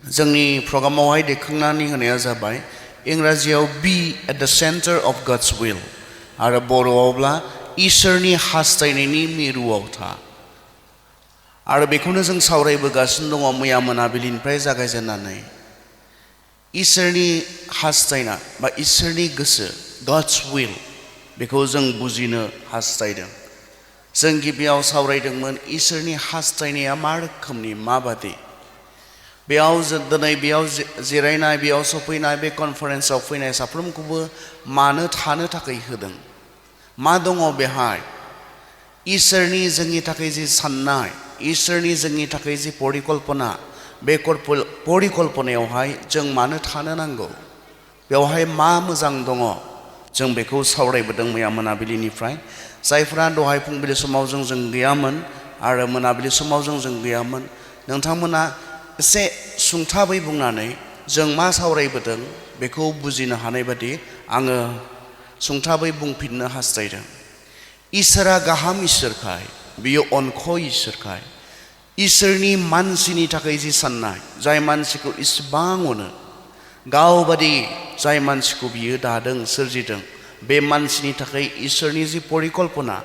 जोंनि प्रग्रामावहाय दैखांनानै होनाया जाबाय इंराजियाव be at the centre of God's will आरो बर'आवब्ला इसोरनि हास्थायनायनि मिरुआव था आरो बेखौनो जों सावरायबोगासिनो दङ मैया मोनाबिलिनिफ्राय जागायजेननानै इसोरनि हास्थायनाय बा इसोरनि गोसो गड्स विल बेखौ जों बुजिनो हास्थायदों। जों गिबियाव सावरायदोंमोन इसोरनि हास्थायनाया मा रोखोमनि माबादि बेयाव दिनै बेयाव जिरायनाय बेयाव सफैनाय बे कनफारेन्सआव फैनाय साफ्रोमखौबो मानो थानो थाखाय होदों मा दङ बेहाय इसोरनि जोंनि थाखाय जि साननाय इसोरनि जोंनि थाखाय जि परिकल्पना बे परिकल्पनायावहाय जों मानो थानो नांगौ बेवहाय मा मोजां दङ जों बेखौ सावरायबोदों मैया मोनाबिलिनिफ्राय जायफ्रा दहाय फुंबिलि समाव जों गैयामोन आरो मोनाबिलि समाव जों गैयामोन नोंथांमोना एसे सुंथाबै बुंनानै जों मा सावरायबोदों बेखौ बुजिनो हानाय बादि आङो सुंथाबै बुंफिननो हास्थायदों। इसोरा गाहाम इसोरखाय बियो अनख इसोरखाय इसोरनि मानसिनि थाखाय जि साननाय जाय मानसिखौ इसिबां अनो गावबादि जाय मानसिखौ बियो दादों सोरजिदों बे मानसिनि थाखाय इसोरनि जि परिकल्पना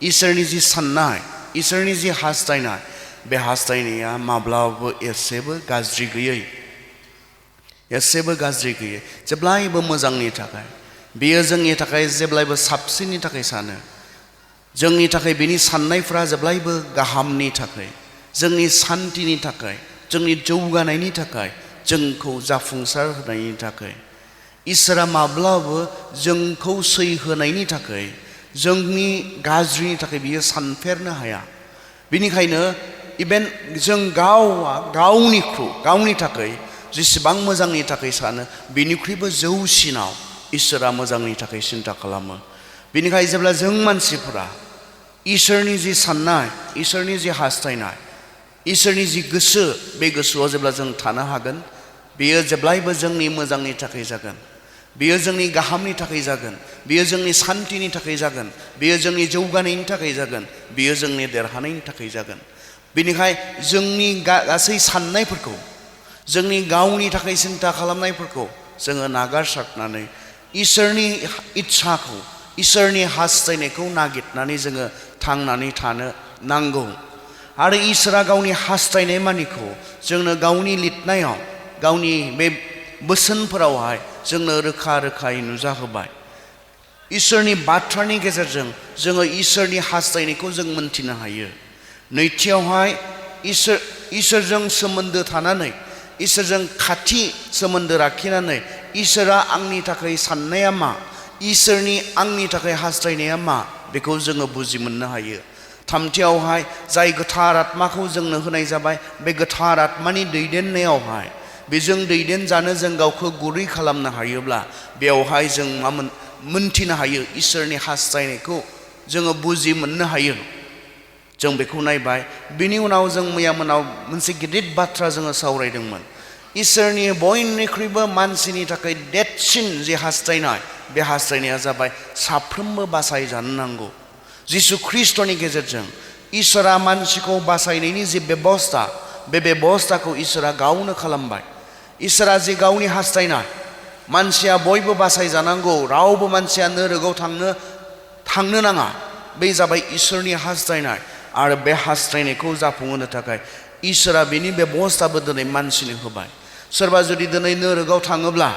इसोरनि जि साननाय इसोरनि जि हास्थायनाय बे हास्थायनाया माब्लाबाबो एसेबो गाज्रि गैयै जेब्लायबो मोजांनि थाखाय बेयो जोंनि थाखाय जेब्लायबो साबसिननि थाखाय सानो जोंनि थाखाय बेनि साननायफ्रा जेब्लायबो गाहामनि थाखाय जोंनि सान्तिनि थाखाय जोंनि जौगानायनि थाखाय जोंखौ जाफुंसार होनायनि थाखाय इसोरा माब्लाबाबो जोंखौ सैहोनायनि थाखाय जोंनि गाज्रिनि थाखाय बियो सानफेरनो हाया। बेनिखायनो इभेन जों गावनि थाखाय जेसेबां मोजांनि थाखाय सानो बेनिख्रुइबो जौसिनाव इसोरा मोजांनि थाखाय सिन्था खालामो। बेनिखायनो जेब्ला जों मानसिफोरा इसोरनि जि साननाय इसोरनि जि हास्थायनाय इसोरनि जि गोसो बे गोसोआव जेब्ला जों थानो हागोन बेयो जेब्लायबो जोंनि मोजांनि थाखाय जागोन बेयो जोंनि गाहामनि थाखाय जागोन बेयो जोंनि सान्तिनि थाखाय जागोन बेयो जोंनि जौगानायनि थाखाय जागोन बेयो जोंनि देरहानायनि थाखाय जागोन। बेनिखाय जोंनि गासै साननायफोरखौ जोंनि गावनि थाखाय सिन्था खालामनायफोरखौ जोङो नागारसारनानै इसोरनि इच्छाखौ इसोरनि हास्थायनायखौ नागिरनानै जोङो थांनानै थानो नांगौ। आरो इसोरा गावनि हास्थायनाय मानिखौ जोंनो गावनि लिरनायाव गावनि बे बोसोनफोरावहाय जोंनो रोखा रोखायै नुजाहोबाय। इसोरनि बाथ्रानि गेजेरजों जोङो इसोरनि हास्थायनायखौ जों मोन्थिनो हायो। नैथियावहाय इसोरजों सोमोन्दो थानानै इसोरजों खाथि सोमोन्दो लाखिनानै इसोरा आंनि थाखाय साननाया मा इसोरनि आंनि थाखाय हास्थायनाया मा बेखौ जोङो बुजि मोननो हायो। थामथियावहाय जाय गोथार आत्माखौ जोंनो होनाय जाबाय बे गोथार आत्मानि दैदेननायावहाय बेजों दैदेनजानो जों गावखौ गुरै खालामनो हायोब्ला बेवहाय जों मा मोन्थिनो हायो इसोरनि हास्थायनायखौ जोङो बुजि मोननो हायो। जों बेखौ नायबाय। बिनि उनाव जों मैया मोनाव मोनसे गिदिर बाथ्रा जोङो सावरायदोंमोन। इसोरनि बयनिख्रुइबो मानसिनि थाखाय देरसिन जे हास्थायनाय बे हास्थायनाया जाबाय साफ्रोमबो बासायजानो नांगौ। जिसु ख्रिस्ट'नि गेजेरजों इसोरा मानसिखौ बासायनायनि जि बेबस्था बे बेबस्थाखौ इसोरा गावनो खालामबाय। इसोरा जि गावनि हास्थायनाय मानसिया बयबो बासायजानांगौ रावबो मानसिया नोरगआव थांनो नाङा बे जाबाय इसोरनि हास्थायनाय आरो बे हास्थायनायखौ जाफुंहोनो थाखाय इसोरा बेनि बेबस्थाबो दिनै मानसिनो होबाय। सोरबा जुदि दिनै नोरगआव थाङोब्ला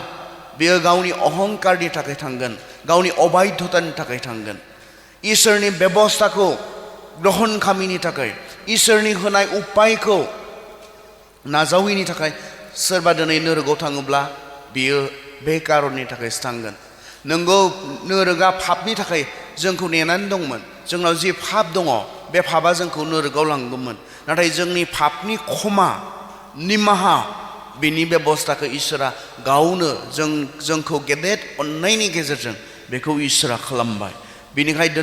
बेयो गावनि अहंकारनि थाखाय थांगोन गावनि अबाध्यतानि थाखाय थांगोन। इसोरनि बेबस्थाखौ ग्रहण खालामैनि थाखाय इसोरनि होनाय उपायखौ नाजावैनि थाखाय सोरबा दिनै नोरगआव थाङोब्ला बियो बे कारननि थाखायसो थांगोन। नोंगौ नोरगआ पापनि थाखाय जोंखौ नेनानै दंमोन। जोंनाव जि पाप दङ बे पापआ जोंखौ नोरगआव लांगौमोन नाथाय जोंनि पापनि क्षमा निमाहा बिनि बेबस्थाखौ इसोरा गावनो जोंखौ गेदेर अननायनि गेजेरजों बेखौ इसोरा खालामबाय। बेनिखायनो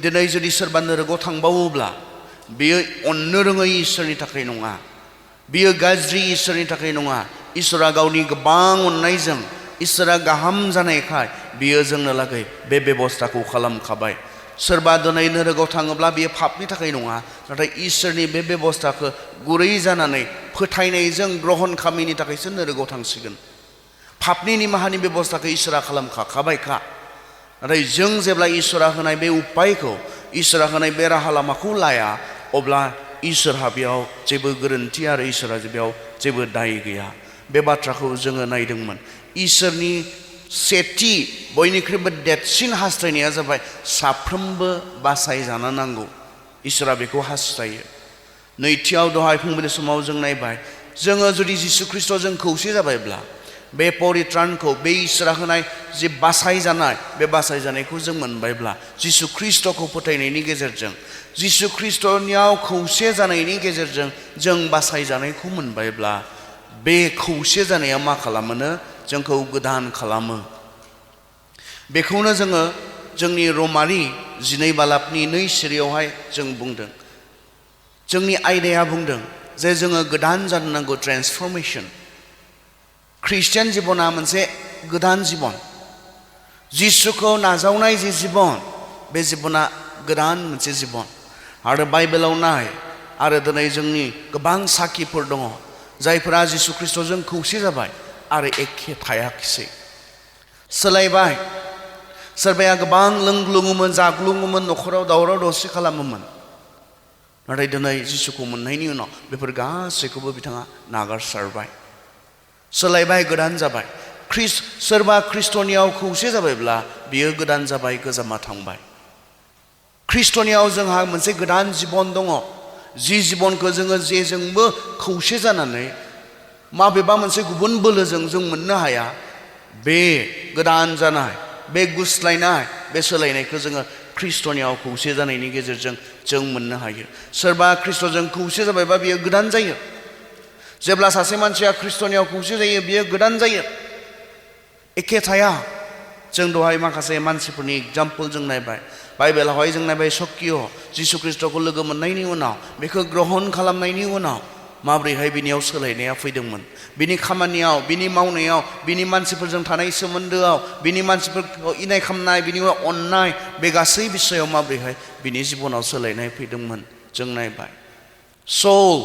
दिनै जुदि सोरबा नोरगआव थांबावोब्ला बेयो अननो रोङै इसोरनि थाखाय नङा बियो गाज्रि इसोरनि थाखाय नङा। इसोरा गावनि गोबां अननायजों इसोरा गाहाम जानायखाय बियो जोंनो लागै बे बेबस्थाखौ खालामखाबाय। सोरबा दिनै नोरगोआव थाङोब्ला बियो पापनि थाखाय नङा नाथाय इसोरनि बे बेबस्थाखौ गुरै जानानै फोथायनायजों ग्रहण खालामैनि थाखायसो नोरगोआव थांसिगोन पापनि निमाहानि बेबस्थाखौ इसोरा खालामखाबायखा नाथाय जों जेब्ला इसोरा होनाय बे उपायखौ इसोरा होनाय बे राहा लामाखौ लाया अब्ला इसोरहा बेयाव जेबो गोरोन्थि आरो इसोरा बेयाव जेबो दाय गैया बे बाथ्राखौ जोङो नायदोंमोन इसोरनि सेथि बयनिख्रुइबो देरसिन हास्थायनाया जाबाय साफ्रोमबो बासायजानो नांगौ इसोरा बेखौ हास्थायो नैथियाव दहाय फुंबिलि समाव जों नायबाय जोङो जुदि जिसु ख्रिस्ट'जों खौसे जाबायब्ला बे परित्रानखौ बे इसोरा होनाय जे बासायजानाय बे बासायजानायखौ जों मोनबायब्ला जिसु ख्रिस्ट'खौ फोथायनायनि गेजेरजों जिसु ख्रिस्ट'नियाव खौसे जानायनि गेजेरजों जों बासायजानायखौ मोनबायब्ला बे खौसे जानाया मा खालामोनो जोंखौ गोदान खालामो बेखौनो जोङो जोंनि रमारि 12 बालाबनि 2 सिरियावहाय जों बुंदों जोंनि आयदाया बुंदों जे जोङो गोदान जानो नांगौ ट्रेन्सफर्मेशन ख्रिस्टियान जिबना मोनसे गोदान जिबन जिसुखौ नाजावनाय जे जिबन बे जिबना गोदान मोनसे जिबन आरो बाइबेलाव नाय आरो दिनै जोंनि गोबां साखिफोर दङ जायफोरा जिसु ख्रिस्ट'जों खौसे जाबाय आरो एखे थायाखिसै सोलायबाय सोरबाया गोबां लोंग्लुङोमोन जाग्लुङोमोन न'खराव दावराव दावसि खालामोमोन नाथाय दिनै जिसुखौ मोननायनि उनाव बेफोर गासैखौबो बिथाङा नागारसारबाय सोलायबाय गोदान जाबाय सोरबा ख्रिस्ट'नियाव खौसे जाबायब्ला बियो गोदान जाबाय गोजामा थांबाय ख्रिस्ट'नियाव जोंहा मोनसे गोदान जिबन दङ जि जिबनखौ जोङो जेजोंबो खौसे जानानै माबेबा मोनसे गुबुन बोलोजों जों मोननो हाया बे गोदान जानाय बे गुस्लायनाय बे सोलायनायखौ जोङो ख्रिस्ट'नियाव खौसे जानायनि गेजेरजों जों मोननो हायो सोरबा ख्रिस्ट'जों खौसे जाबायबा बियो गोदान जायो जेब्ला सासे मानसिया ख्रिस्ट'नियाव खौसे जायो बियो गोदान जायो एखे थाया जों दहाय माखासे मानसिफोरनि एग्जाम्पल जों नायबाय बाइबेलावहाय जों नायबाय सकिय' जिसु ख्रिस्ट'खौ लोगो मोननायनि उनाव बेखौ ग्रहण खालामनायनि उनाव माब्रैहाय बिनियाव सोलायनाया फैदोंमोन बिनि खामानियाव बिनि मावनायाव बिनि मानसिफोरजों थानाय सोमोन्दोआव बिनि मानसिफोरखौ इनाय खालामनाय बिनि अननाय बे गासै बिषयाव माब्रैहाय बिनि जिबनाव सोलायनाय फैदोंमन जों नायबाय सौल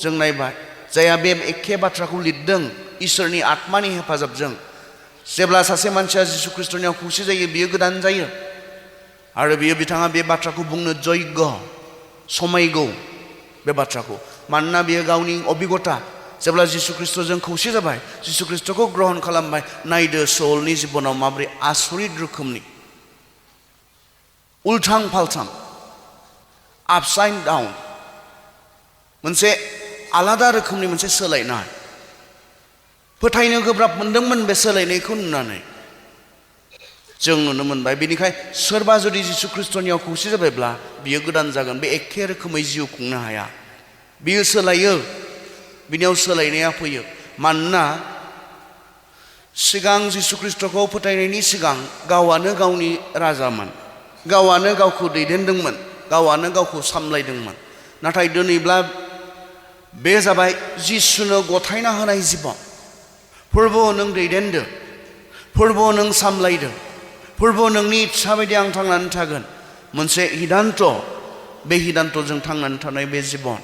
जों नायबाय जायहा बे एखे बाथ्राखौ लिरदों इसोरनि आत्मानि हेफाजाबजों जेब्ला सासे मानसिया जिसु ख्रिस्ट'नियाव खौसे जायो बियो गोदान जायो आरो बिथाङा बे बाथ्राखौ बुंनो जग्य समायगौ बे बाथ्राखौ मानोना बियो गावनि अभिगता जेब्ला जिसु ख्रिस्ट'जों खौसे जाबाय जिसु ख्रिस्ट'खौ ग्रहण खालामबाय नायदो सौलनि जिबनाव माबोरै आसरित रोखोमनि उल्थां फाल्थां आपसाइड डाउन मोनसे आलादा रोखोमनि मोनसे सोलायनाय फोथायनो गोब्राब मोनदोंमोन बे सोलायनायखौ नुनानै जों नुनो मोनबाय बेनिखायनो सोरबा जुदि जिसु ख्रिस्ट'नियाव खौसे जाबायब्ला बियो गोदान जागोन बे एखे रोखोमै जिउ खुंनो हाया बियो सोलायो बिनियाव सोलायनाया फैयो मानोना सिगां जिसु ख्रिस्ट'खौ फोथायनायनि सिगां गावआनो गावनि राजामोन गावआनो गावखौ दैदेनदोंमोन गावआनो गावखौ सामलायदोंमोन नाथाय दिनैब्ला बे जाबाय जिसुनो गथायना होनाय जिबन फोरबो नों दैदेनदो फोरबो नों सामलायदो फोरबो नोंनि इच्छा बायदि आं थांनानै थागोन मोनसे हिदान्त बे हिदान्तजों थांनानै थानाय बे जिबन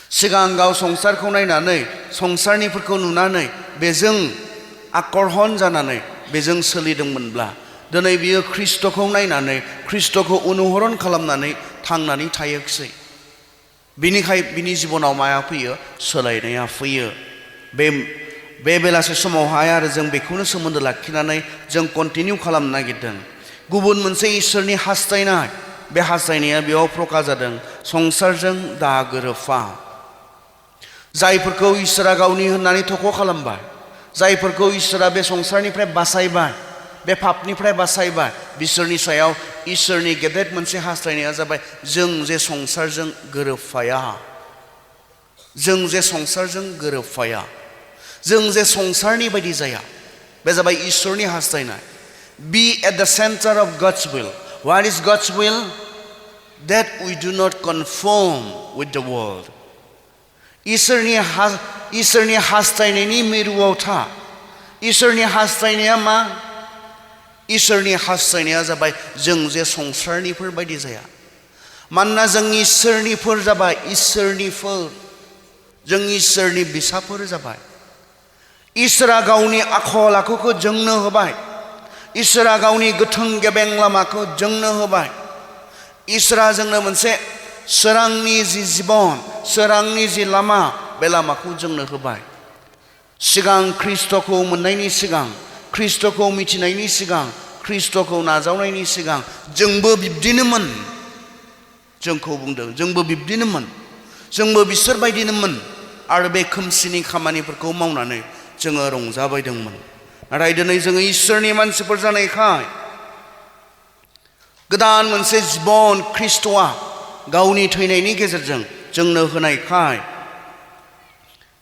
सिगां गाव संसारखौ नायनानै संसारनिफोरखौ नुनानै बेजों आकर्षण जानानै बेजों सोलिदोंमोनब्ला दिनै बियो ख्रिस्ट'खौ नायनानै ख्रिस्ट'खौ अनुहरन खालामनानै थांनानै थायोखिसै बिनिखाय बिनि जिबनाव माया फैयो सोलायनाया फैयो बे बेलासे समावहाय आरो जों बेखौनो सोमोन्दो लाखिनानै जों कन्टिनिउ खालामनो नागिरदों गुबुन मोनसे इसोरनि हास्थायनाय बे हास्थायनाया बेयाव प्रकाश जादों संसारजों दा गोरोबफा जायफोरखौ इसोरा गावनि होननानै थख' खालामबाय जायफोरखौ इसोरा बे संसारनिफ्राय बासायबाय बे पापनिफ्राय बासायबाय बिसोरनि सायाव इसोरनि गेदेर मोनसे हास्थायनाया जाबाय जों जे संसारजों गोरोबफाया जों जे संसारजों गोरोबफाया जों जे संसारनि बायदि जाया बे जाबाय इसोरनि हास्थायनाय be at the centre of God's will what is God's will that we do not conform with the world इसोरनि हास्थायनायनि मिरुआव था इसोरनि हास्थायनाया मा इसोरनि हास्थायनाया जाबाय जों जे संसारनिफोर बायदि जाया। मानोना जों इसोरनिफोर जाबाय, इसोरनिफोर, जों इसोरनि बिसाफोर जाबाय। इसोरा गावनि आखल आखुखौ जोंनो होबाय। इसोरा गावनि गोथों गेबें लामाखौ जोंनो होबाय। इसोरा जोंनो मोनसे सोरांनि जि जिबन, सोरांनि जि लामा, बे लामाखौ जोंनो होबाय। सिगां ख्रिस्ट'खौ मोननायनि सिगां, ख्रिस्ट'खौ मिथिनायनि सिगां, ख्रिस्ट'खौ नाजावनायनि सिगां जोंबो बिब्दिनोमोन। जोंखौ बुंदों जोंबो बिब्दिनोमोन, जोंबो बिसोर बायदिनोमोन। आरो बे खोमसिनि खामानिफोरखौ मावनानै जोङो रंजाबायदोंमोन। नाथाय दिनै जोङो इसोरनि मानसिफोर जानायखाय गोदान मोनसे जिबन ख्रिस्ट'आ गावनि थैनायनि गेजेरजों जोंनो होनायखाय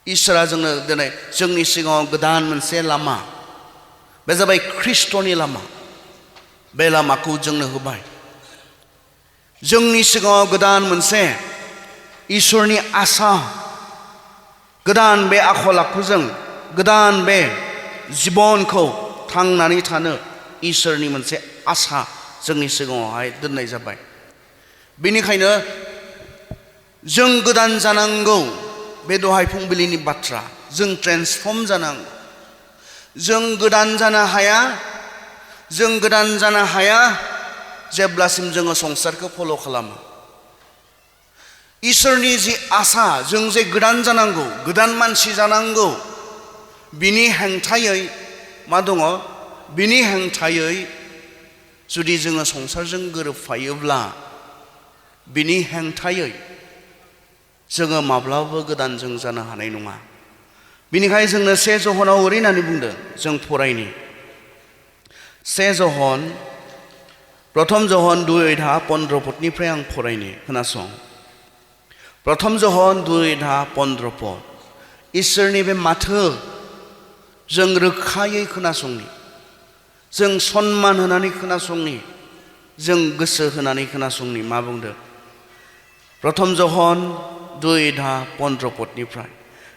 इसोरा जोंनो दिनै जोंनि सिगाङाव गोदान मोनसे लामा, बे जाबाय ख्रिस्ट'नि लामा, बे लामाखौ जोंनो होबाय। जोंनि सिगाङाव गोदान मोनसे इसोरनि आसा, गोदान बे आखल आखुजों गोदान बे जिबनखौ थांनानै थानो इसोरनि मोनसे आसा जोंनि सिगाङावहाय दोननाय जाबाय। बेनिखायनो जों गोदान जानांगौ। बे दहाय फुंबिलिनि बाथ्रा, जों ट्रेन्सफर्म जानांगौ। जों गोदान जानो हाया, जों गोदान जानो हाया जेब्लासिम जोङो संसारखौ फल' खालामो। इसोरनि जि आसा, जों जे गोदान जानांगौ, गोदान मानसि जानांगौ, बिनि हेंथायै मा दङ? बिनि हेंथायै जुदि जोङो संसारजों गोरोबफायोब्ला, बिनि हेंथायै जोङो माब्लाबाबो गोदान जों जानो हानाय नङा। बिनिखायनो जोंनो 1 जहनाव ओरै होननानै बुंदों, जों फरायनि 1 जहन, प्रथम जहन 2:15 पदनिफ्राय आं फरायनि, खोनासं। प्रथम जहन 2:15 पद। इसोरनि बे माथो जों रोखायै खोनासंनि, जों सन्मान होनानै खोनासंनि, जों गोसो होनानै खोनासंनि। मा बुंदों? प्रथम जहन 2:15 पदनिफ्राय,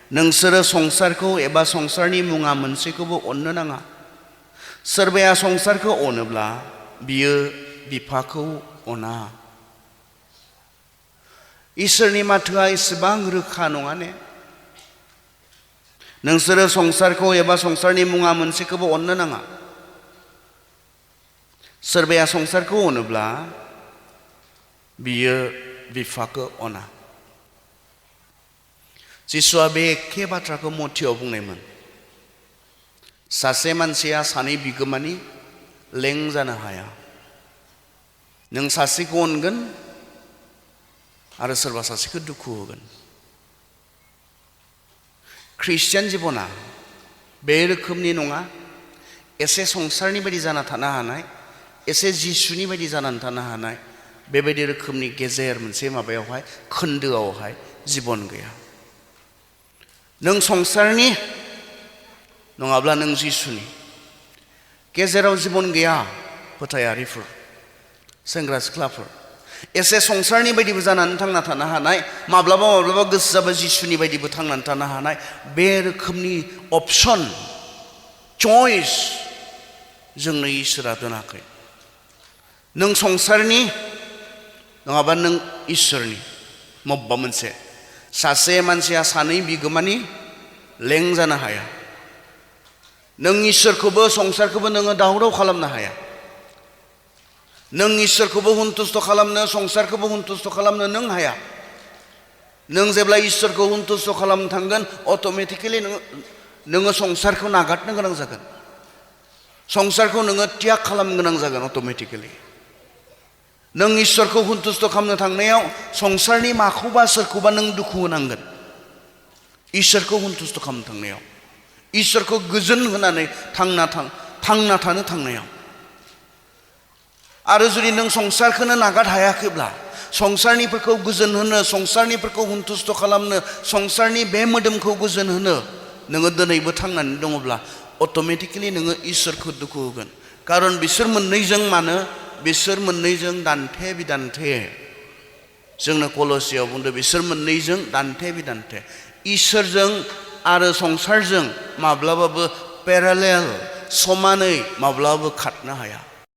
नोंसोरो संसारखौ एबा संसारनि मुङा मोनसेखौबो अननो नाङा। सोरबाया संसारखौ अनोब्ला बियो बिफाखौ अना। इसोरनि माथोआ एसेबां रोखा नङा ने? नोंसोरो संसारखौ एबा संसारनि मुङा मोनसेखौबो अननो नाङा। सोरबाया संसारखौ अनोब्ला बियो बिफाखौ अना। जिसुआ बे एखे बाथ्राखौ मथियाव बुंनायमोन। सासे मानसिया सानै बिगोमानि लें जानो हाया। नों सासेखौ अनगोन आरो सोरबा सासेखौ दुखु होगोन। ख्रिस्टियान जिबना बे रोखोमनि नङा। एसे संसारनि बायदि जाना थानो हानाय, एसे जिसुनि बायदि जानानै थानो हानाय, बेबायदि रोखोमनि गेजेर मोनसे माबायावहाय, खोन्दोआवहाय जिबन गैया। नों संसारनि नङाब्ला नों जिसुनि गेजेराव जिबन गैया। फोथायारिफोर, सेंग्रा सिख्लाफोर, एसे संसारनि बायदिबो जानानै थांना थानो हानाय, माब्लाबा माब्लाबा गोसो जाबा जिसुनि बायदिबो थांनानै थानो हानाय, बे रोखोमनि अपसन, चइस जोंनो इसोरा दोनाखै। नों संसारनि नङाबा नों इसोरनि मबेबा मोनसे। सासे मानसिया सानै बिगोमानि लें जानो हाया। नों इसोरखौबो संसारखौबो नोङो दावराव खालामनो हाया। नों इसोरखौबो हुन्थुस्थ' खालामनो, संसारखौबो हुन्थुस्थ' खालामनो नों हाया। नों जेब्ला इसोरखौ हुन्थुस्थ' खालामनो थांगोन, अट'मेटिकेलि नोङो संसारखौ नागारनो गोनां जागोन। संसारखौ नोङो त्याग खालामनो गोनां जागोन अट'मेटिकेलि। नों इसोरखौ हुन्थुस्थ' खालामनो थांनायाव संसारनि माखौबा सोरखौबा नों दुखु होनांगोन। इसोरखौ हुन्थुस्थ' खालामनो थांनायाव, इसोरखौ गोजोन होनानै थांना थानो थांनायाव। आरो जुदि नों संसारखौनो नागार हायाखैब्ला, संसारनिफोरखौ गोजोन होनो, संसारनिफोरखौ हुन्थुस्थ' खालामनो, संसारनि बे मोदोमखौ गोजोन होनो नोङो दिनैबो थांनानै दङब्ला, अट'मेटिकेलि नोङो इसोरखौ दुखु होगोन। खारन बिसोर मोननैजों मानो? बिसोर मोननैजों दान्थे बिदान्थे। जोंनो कलसियाव बुंदों बिसोर मोननैजों दान्थे बिदान्थे। इसोरजों आरो संसारजों माब्लाबाबो पेरालेल समानै माब्लाबो खारनो हाया